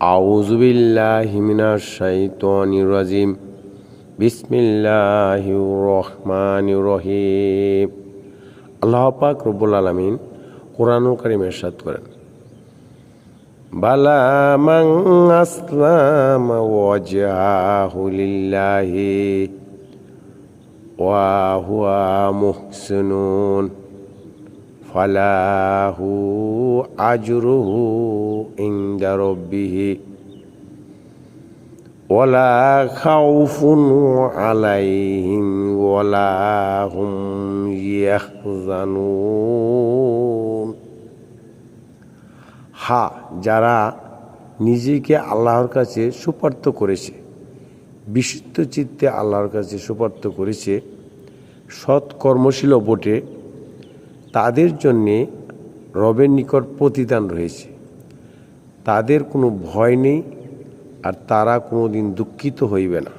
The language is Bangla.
আউযু বিল্লাহি মিনাশ শাইতানির রাজিম। বিসমিল্লাহির রহমানির রহিম। আল্লাহ পাক রব্বুল আলামিন কোরআনুল কারীমে ইরশাদ করেন, বালা মান আসলামা ওয়াজহাহু লিল্লাহি ওয়া হুয়া মুহসিনুন ফালাহু আজরুহু ইনদা রাব্বিহি ওয়ালা খাউফুন আলাইহিম ওয়ালা হুম ইয়াহজানুন। যারা নিজেকে আল্লাহর কাছে সুপার্ত করেছে, বিশুদ্ধ চিত্তে আল্লাহর কাছে সুপার্ত করেছে, সৎ কর্মশীল বটে, তাদের জন্যে রবের নিকট প্রতিদান রয়েছে। তাদের কোনো ভয় নেই, আর তারা কোনো দিন দুঃখিত হইবে না।